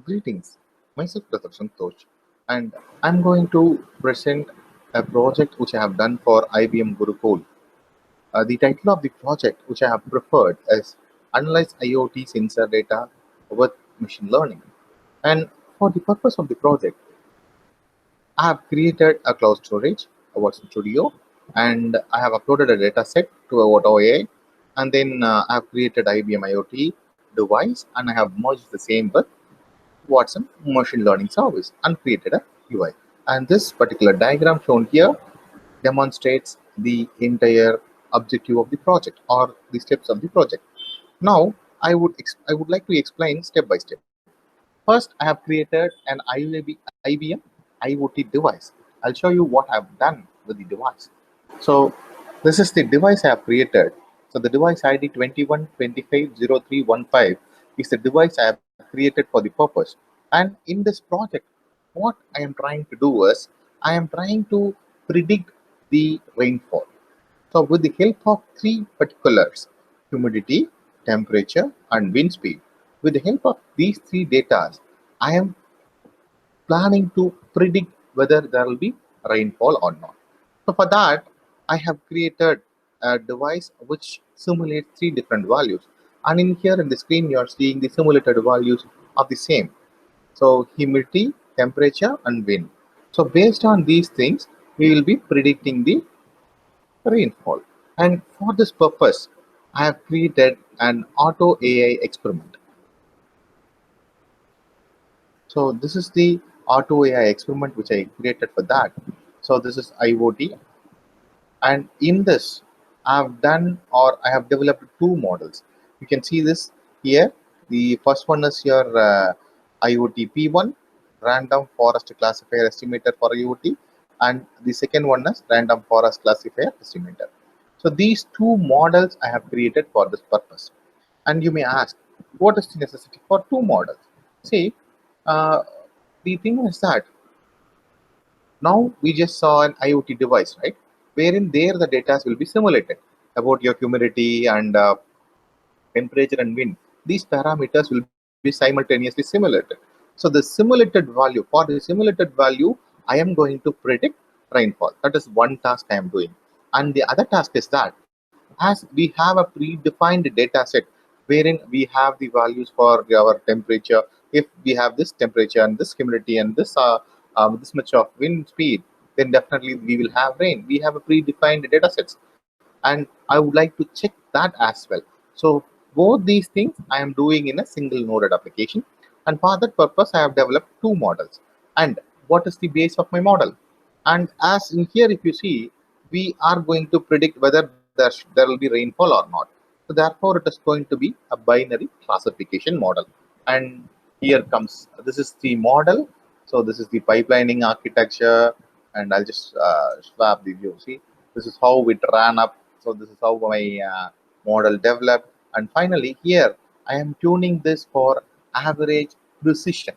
Greetings, myself Dr. Santhosh, and I'm going to present a project which I have done for IBM GuruCool. The title of the project which I have preferred is Analyze IoT Sensor Data with Machine Learning. And for the purpose of the project, I have created a cloud storage, a Watson Studio, and I have uploaded a data set to a Auto AI, and then I have created IBM IoT device, and I have merged the same with Watson machine learning service and created a UI. And this particular diagram shown here demonstrates the entire objective of the project or the steps of the project. Now, I would like to explain step by step. First, I have created an IBM IoT device. I'll show you what I've done with the device. So, this is the device I have created. So, the device ID 21250315 is the device I have created for the purpose. And in this project, what I am trying to do is I am trying to predict the rainfall. So, with the help of three particulars, humidity, temperature, and wind speed, with the help of these three data, I am planning to predict whether there will be rainfall or not. So for that, I have created a device which simulates three different values. And in here in the screen, you are seeing the simulated values of the same. So humidity, temperature, and wind. So based on these things, we will be predicting the rainfall. And for this purpose, I have created an auto AI experiment. So this is the auto AI experiment which I created for that. So this is IoT, and in this I have developed two models. You can see this here. The first one is your IoT P1, random forest classifier estimator for IoT, and the second one is random forest classifier estimator. So these two models I have created for this purpose. And you may ask, what is the necessity for two models? See, uh, the thing is that now we just saw an IoT device, right? Wherein there the data will be simulated about your humidity and temperature and wind. These parameters will be simultaneously simulated. So the simulated value, for the simulated value, I am going to predict rainfall. That is one task I am doing. And the other task is that as we have a predefined data set wherein we have the values for our temperature, if we have this temperature and this humidity and this much of wind speed, then definitely we will have rain. We have a predefined data sets, and I would like to check that as well. So both these things I am doing in a single noded application, and for that purpose I have developed two models. And what is the base of my model? And as in here, if you see, we are going to predict whether there will be rainfall or not. So therefore, it is going to be a binary classification model. And here comes, this is the model. So this is the pipelining architecture, and I'll just swap the view. See, this is how it ran up. So this is how my model developed. And finally, here I am tuning this for average precision.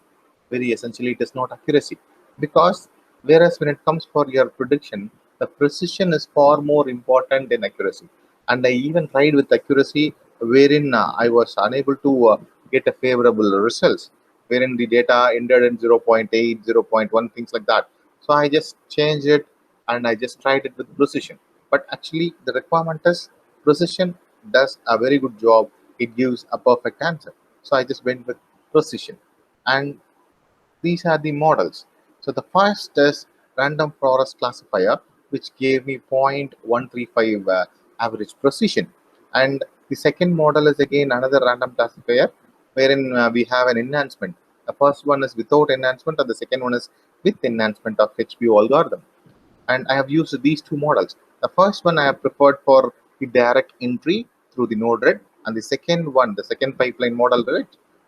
Very essentially, it is not accuracy, because whereas when it comes for your prediction, the precision is far more important than accuracy. And I even tried with accuracy, wherein I was unable to get a favorable results, wherein the data ended in 0.8, 0.1, things like that. So I just changed it and I just tried it with precision. But actually, the requirement is precision does a very good job. It gives a perfect answer. So I just went with precision. And these are the models. So the first is random forest classifier, which gave me 0.135 average precision. And the second model is again another random classifier, wherein we have an enhancement. The first one is without enhancement, and the second one is with enhancement of HPO algorithm. And I have used these two models. The first one I have preferred for the direct entry through the node RED, and the second one, the second pipeline model RED,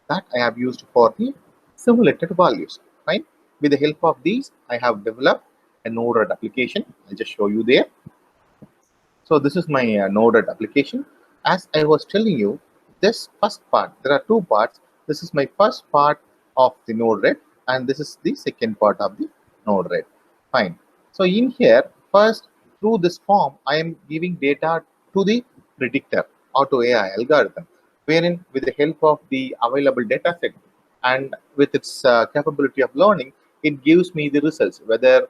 that I have used for the simulated values. Right? With the help of these, I have developed a node RED application. I'll just show you there. So this is my Node-RED application. As I was telling you, this first part, there are two parts. This is my first part of the Node-RED, and this is the second part of the Node-RED. Fine. So in here, first through this form, I am giving data to the predictor auto AI algorithm, wherein with the help of the available data set, and with its capability of learning, it gives me the results whether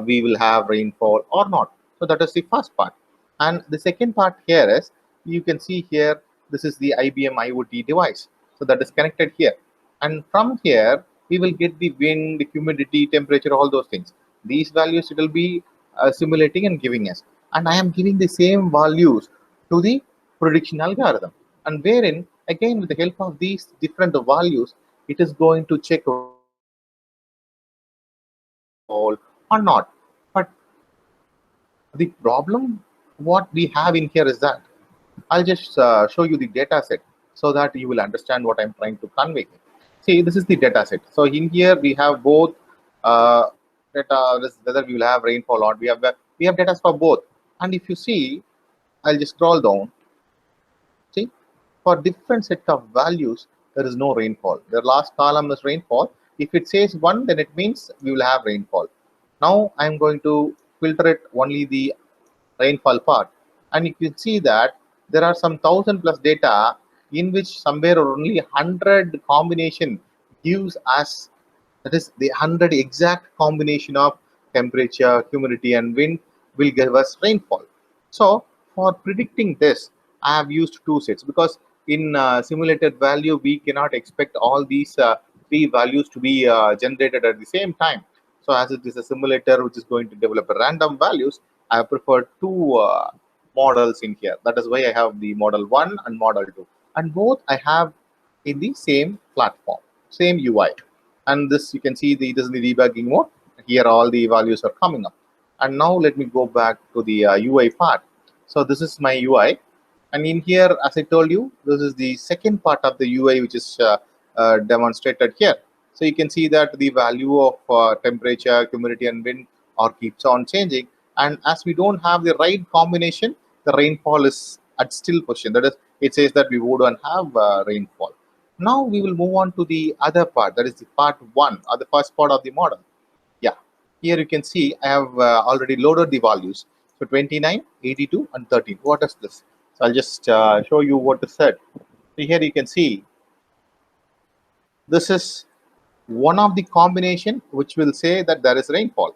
we will have rainfall or not. So that is the first part. And the second part here is, you can see here, this is the IBM IoT device. So that is connected here. And from here, we will get the wind, humidity, temperature, all those things. These values it will be simulating and giving us. And I am giving the same values to the prediction algorithm. And wherein, again, with the help of these different values, it is going to check whether rainfall or not. But the problem what we have in here is that I'll just show you the data set so that you will understand what I'm trying to convey. See, this is the data set. So in here we have both uh, data, whether we will have rainfall or not. We have data for both. And if you see, I'll just scroll down. See, for different set of values, there is no rainfall. The last column is rainfall. If it says 1, then it means we will have rainfall. Now I'm going to filter it only the rainfall part, and you can see that there are some 1,000+ data in which somewhere only 100 combination gives us, that is the 100 exact combination of temperature, humidity and wind will give us rainfall. So for predicting this, I have used two sets, because in simulated value we cannot expect all these three values to be generated at the same time. So as it is a simulator which is going to develop a random values, I have preferred two models in here. That is why I have the model 1 and model 2, and both I have in the same platform, same UI. And this, you can see, this is the debugging mode. Here all the values are coming up. And now let me go back to the UI part. So this is my UI, and in here, as I told you, this is the second part of the UI which is demonstrated here. So you can see that the value of temperature, humidity and wind or keeps on changing, and as we don't have the right combination, the rainfall is at still position. That is, it says that we wouldn't have rainfall. Now we will move on to the other part, that is the part 1 or the first part of the model. Yeah, here you can see I have already loaded the values. So 29, 82 and 13. What is this? So I'll just show you what is said. So here you can see this is one of the combination which will say that there is rainfall.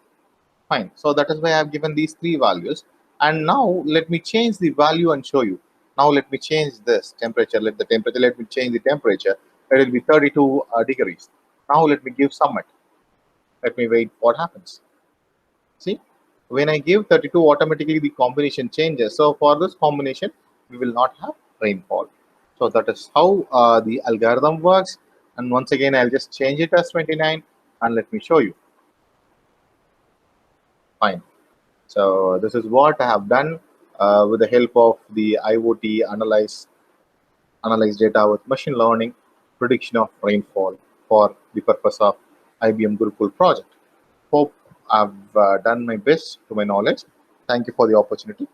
Fine. So that is why I have given these three values. And now let me change the value and show you. Now let me change this temperature. Let me change the temperature. It will be 32 degrees. Now let me give submit. Let me wait what happens. See, when I give 32, automatically the combination changes. So for this combination, we will not have rainfall. So that is how the algorithm works. And once again, I'll just change it as 29 and let me show you. Fine. So this is what I have done with the help of the IoT analyze data with machine learning, prediction of rainfall for the purpose of IBM GuruCool project. Hope I've done my best to my knowledge. Thank you for the opportunity.